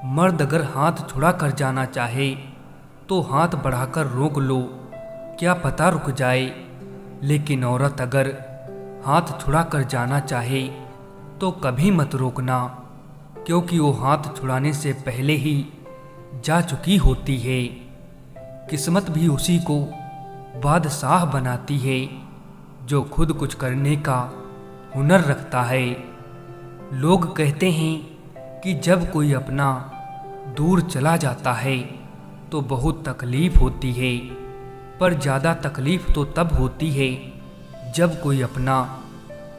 मर्द अगर हाथ छुड़ा कर जाना चाहे तो हाथ बढ़ाकर रोक लो, क्या पता रुक जाए। लेकिन औरत अगर हाथ छुड़ा कर जाना चाहे तो कभी मत रोकना, क्योंकि वो हाथ छुड़ाने से पहले ही जा चुकी होती है। किस्मत भी उसी को बादशाह बनाती है जो खुद कुछ करने का हुनर रखता है। लोग कहते हैं कि जब कोई अपना दूर चला जाता है तो बहुत तकलीफ होती है, पर ज़्यादा तकलीफ तो तब होती है जब कोई अपना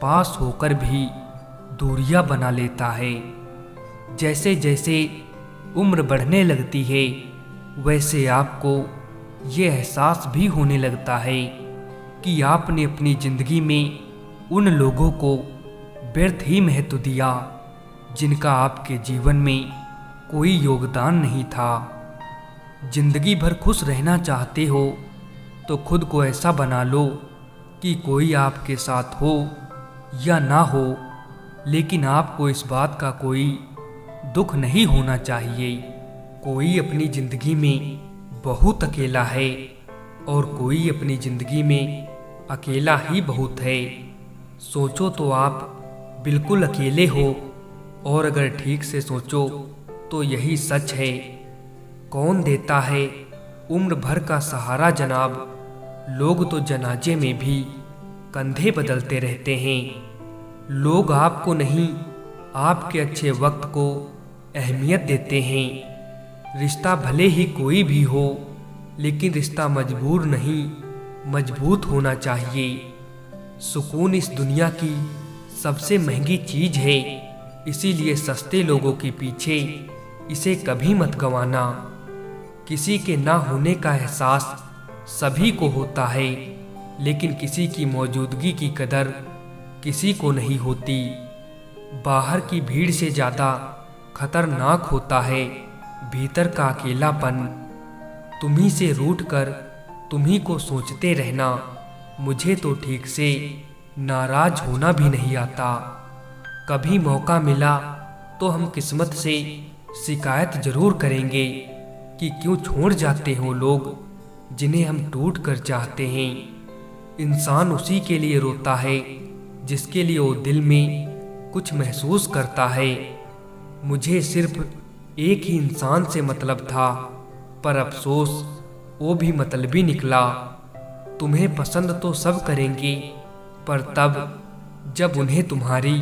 पास होकर भी दूरियां बना लेता है। जैसे जैसे उम्र बढ़ने लगती है वैसे आपको ये एहसास भी होने लगता है कि आपने अपनी ज़िंदगी में उन लोगों को व्यर्थ ही महत्व दिया जिनका आपके जीवन में कोई योगदान नहीं था। जिंदगी भर खुश रहना चाहते हो तो खुद को ऐसा बना लो कि कोई आपके साथ हो या ना हो, लेकिन आपको इस बात का कोई दुख नहीं होना चाहिए। कोई अपनी ज़िंदगी में बहुत अकेला है और कोई अपनी ज़िंदगी में अकेला ही बहुत है। सोचो तो आप बिल्कुल अकेले हो, और अगर ठीक से सोचो तो यही सच है। कौन देता है उम्र भर का सहारा जनाब। लोग तो जनाजे में भी कंधे बदलते रहते हैं। लोग आपको नहीं, आपके अच्छे वक्त को अहमियत देते हैं। रिश्ता भले ही कोई भी हो, लेकिन रिश्ता मजबूर नहीं, मजबूत होना चाहिए। सुकून इस दुनिया की सबसे महंगी चीज है, इसीलिए सस्ते लोगों के पीछे इसे कभी मत गंवाना। किसी के ना होने का एहसास सभी को होता है, लेकिन किसी की मौजूदगी की कदर किसी को नहीं होती। बाहर की भीड़ से ज़्यादा खतरनाक होता है भीतर का अकेलापन। तुम्ही से रूठ कर तुम्ही को सोचते रहना। मुझे तो ठीक से नाराज होना भी नहीं आता। कभी मौका मिला तो हम किस्मत से शिकायत जरूर करेंगे कि क्यों छोड़ जाते हो लोग जिन्हें हम टूट कर चाहते हैं। इंसान उसी के लिए रोता है जिसके लिए वो दिल में कुछ महसूस करता है। मुझे सिर्फ एक ही इंसान से मतलब था, पर अफसोस वो भी मतलबी निकला। तुम्हें पसंद तो सब करेंगे, पर तब जब उन्हें तुम्हारी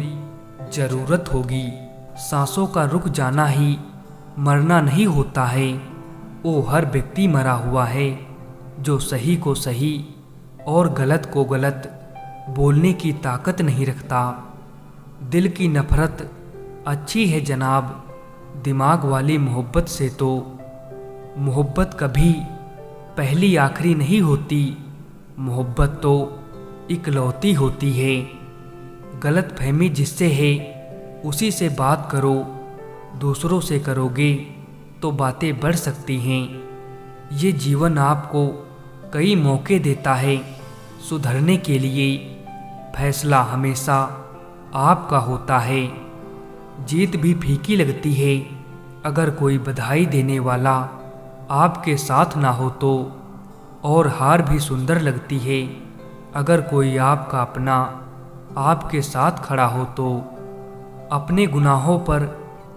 जरूरत होगी। सांसों का रुक जाना ही मरना नहीं होता है। वो हर व्यक्ति मरा हुआ है जो सही को सही और गलत को गलत बोलने की ताकत नहीं रखता। दिल की नफरत अच्छी है जनाब, दिमाग वाली मोहब्बत से तो। मोहब्बत कभी पहली आखिरी नहीं होती, मोहब्बत तो इकलौती होती है। गलत फहमी जिससे है उसी से बात करो। दूसरों से करोगे तो बातें बढ़ सकती हैं। ये जीवन आपको कई मौके देता है सुधरने के लिए। फैसला हमेशा आपका होता है। जीत भी फीकी लगती है अगर कोई बधाई देने वाला आपके साथ ना हो तो, और हार भी सुंदर लगती है अगर कोई आपका अपना आपके साथ खड़ा हो तो। अपने गुनाहों पर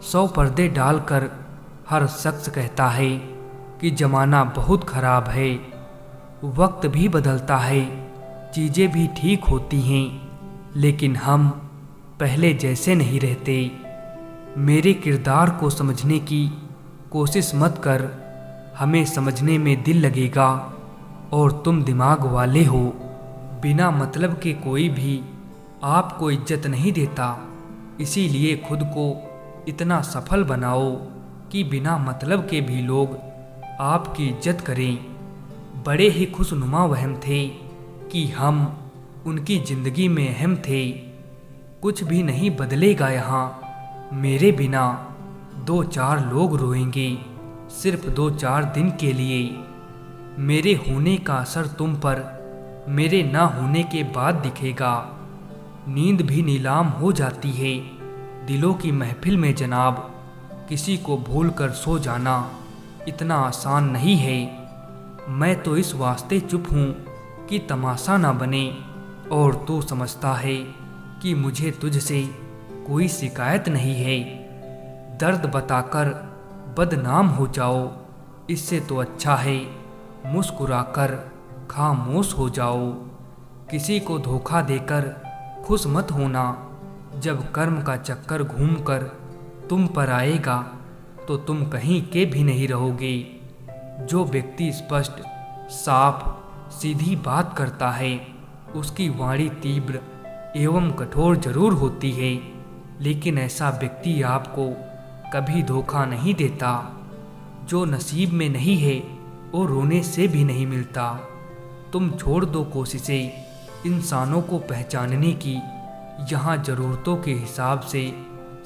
100 पर्दे डालकर हर शख्स कहता है कि ज़माना बहुत ख़राब है। वक्त भी बदलता है, चीज़ें भी ठीक होती हैं, लेकिन हम पहले जैसे नहीं रहते। मेरे किरदार को समझने की कोशिश मत कर, हमें समझने में दिल लगेगा और तुम दिमाग वाले हो। बिना मतलब के कोई भी आपको इज्जत नहीं देता, इसीलिए खुद को इतना सफल बनाओ कि बिना मतलब के भी लोग आपकी इज्जत करें। बड़े ही खुशनुमा वहम थे कि हम उनकी ज़िंदगी में अहम थे। कुछ भी नहीं बदलेगा यहाँ, मेरे बिना 2-4 लोग रोएंगे, सिर्फ 2-4 दिन के लिए। मेरे होने का असर तुम पर मेरे ना होने के बाद दिखेगा। नींद भी नीलाम हो जाती है दिलों की महफिल में जनाब। किसी को भूल कर सो जाना इतना आसान नहीं है। मैं तो इस वास्ते चुप हूँ कि तमाशा ना बने, और तू समझता है कि मुझे तुझसे कोई शिकायत नहीं है। दर्द बताकर बदनाम हो जाओ, इससे तो अच्छा है मुस्कुराकर खामोश हो जाओ। किसी को धोखा देकर खुश मत होना, जब कर्म का चक्कर घूमकर तुम पर आएगा तो तुम कहीं के भी नहीं रहोगे। जो व्यक्ति स्पष्ट, साफ, सीधी बात करता है उसकी वाणी तीव्र एवं कठोर जरूर होती है, लेकिन ऐसा व्यक्ति आपको कभी धोखा नहीं देता। जो नसीब में नहीं है वो रोने से भी नहीं मिलता। तुम छोड़ दो कोशिशें इंसानों को पहचानने की, यहाँ ज़रूरतों के हिसाब से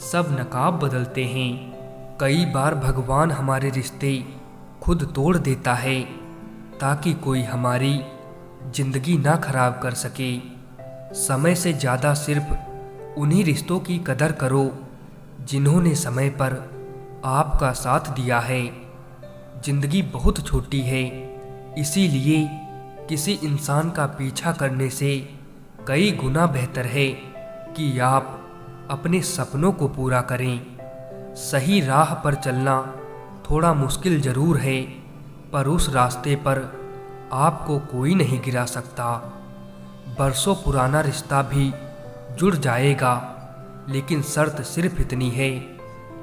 सब नकाब बदलते हैं। कई बार भगवान हमारे रिश्ते खुद तोड़ देता है ताकि कोई हमारी जिंदगी ना खराब कर सके। समय से ज़्यादा सिर्फ उन्हीं रिश्तों की कदर करो जिन्होंने समय पर आपका साथ दिया है। जिंदगी बहुत छोटी है, इसीलिए किसी इंसान का पीछा करने से कई गुना बेहतर है कि आप अपने सपनों को पूरा करें। सही राह पर चलना थोड़ा मुश्किल ज़रूर है, पर उस रास्ते पर आपको कोई नहीं गिरा सकता। बरसों पुराना रिश्ता भी जुड़ जाएगा, लेकिन शर्त सिर्फ इतनी है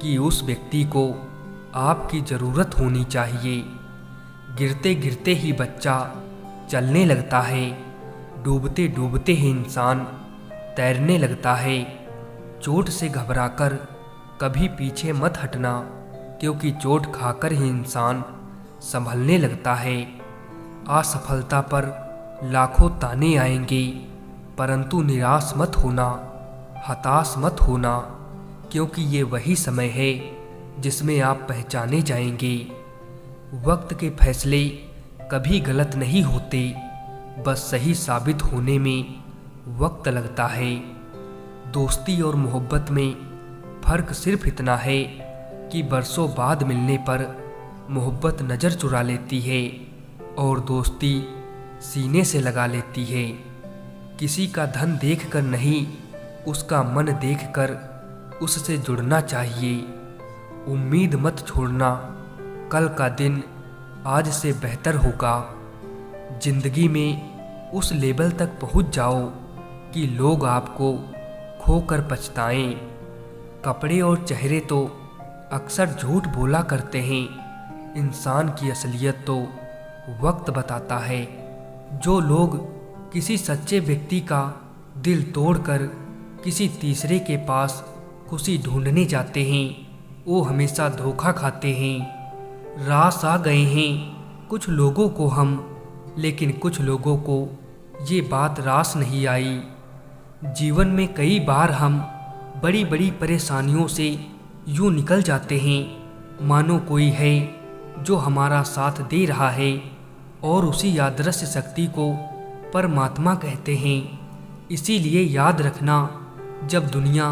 कि उस व्यक्ति को आपकी ज़रूरत होनी चाहिए। गिरते गिरते ही बच्चा चलने लगता है, डूबते डूबते ही इंसान तैरने लगता है। चोट से घबराकर कभी पीछे मत हटना, क्योंकि चोट खाकर ही इंसान संभलने लगता है। असफलता पर लाखों ताने आएंगे, परंतु निराश मत होना, हताश मत होना, क्योंकि ये वही समय है जिसमें आप पहचाने जाएंगे। वक्त के फैसले कभी गलत नहीं होते, बस सही साबित होने में वक्त लगता है। दोस्ती और मोहब्बत में फ़र्क सिर्फ इतना है कि बरसों बाद मिलने पर मोहब्बत नज़र चुरा लेती है और दोस्ती सीने से लगा लेती है। किसी का धन देखकर नहीं, उसका मन देखकर उससे जुड़ना चाहिए। उम्मीद मत छोड़ना, कल का दिन आज से बेहतर होगा। जिंदगी में उस लेवल तक पहुंच जाओ कि लोग आपको खोकर पछताएं। कपड़े और चेहरे तो अक्सर झूठ बोला करते हैं, इंसान की असलियत तो वक्त बताता है। जो लोग किसी सच्चे व्यक्ति का दिल तोड़कर किसी तीसरे के पास खुशी ढूंढने जाते हैं, वो हमेशा धोखा खाते हैं। रास आ गए हैं कुछ लोगों को हम, लेकिन कुछ लोगों को ये बात रास नहीं आई। जीवन में कई बार हम बड़ी बड़ी परेशानियों से यूं निकल जाते हैं मानो कोई है जो हमारा साथ दे रहा है, और उसी यादृश्य शक्ति को परमात्मा कहते हैं। इसीलिए याद रखना, जब दुनिया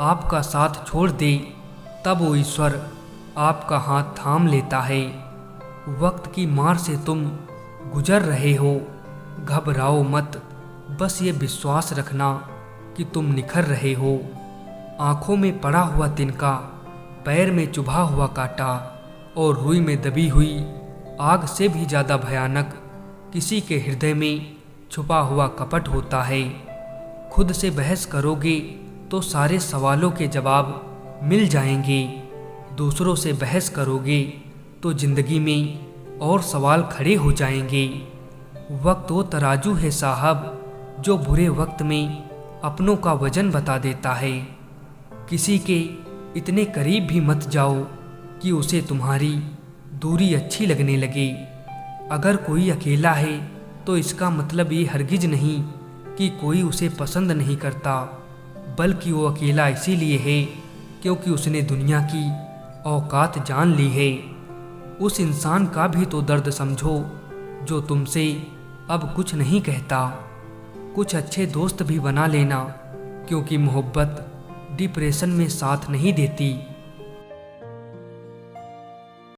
आपका साथ छोड़ दे तब वो ईश्वर आपका हाथ थाम लेता है। वक्त की मार से तुम गुजर रहे हो, घबराओ मत, बस ये विश्वास रखना कि तुम निखर रहे हो। आँखों में पड़ा हुआ तिनका, पैर में चुभा हुआ कांटा और रुई में दबी हुई आग से भी ज़्यादा भयानक किसी के हृदय में छुपा हुआ कपट होता है। खुद से बहस करोगे तो सारे सवालों के जवाब मिल जाएंगे, दूसरों से बहस करोगे तो जिंदगी में और सवाल खड़े हो जाएंगे। वक्त वो तराजू है साहब, जो बुरे वक्त में अपनों का वजन बता देता है। किसी के इतने करीब भी मत जाओ कि उसे तुम्हारी दूरी अच्छी लगने लगे। अगर कोई अकेला है तो इसका मतलब ये हरगिज नहीं कि कोई उसे पसंद नहीं करता, बल्कि वो अकेला इसीलिए है क्योंकि उसने दुनिया की औकात जान ली है। उस इंसान का भी तो दर्द समझो जो तुमसे अब कुछ नहीं कहता। कुछ अच्छे दोस्त भी बना लेना, क्योंकि मोहब्बत डिप्रेशन में साथ नहीं देती।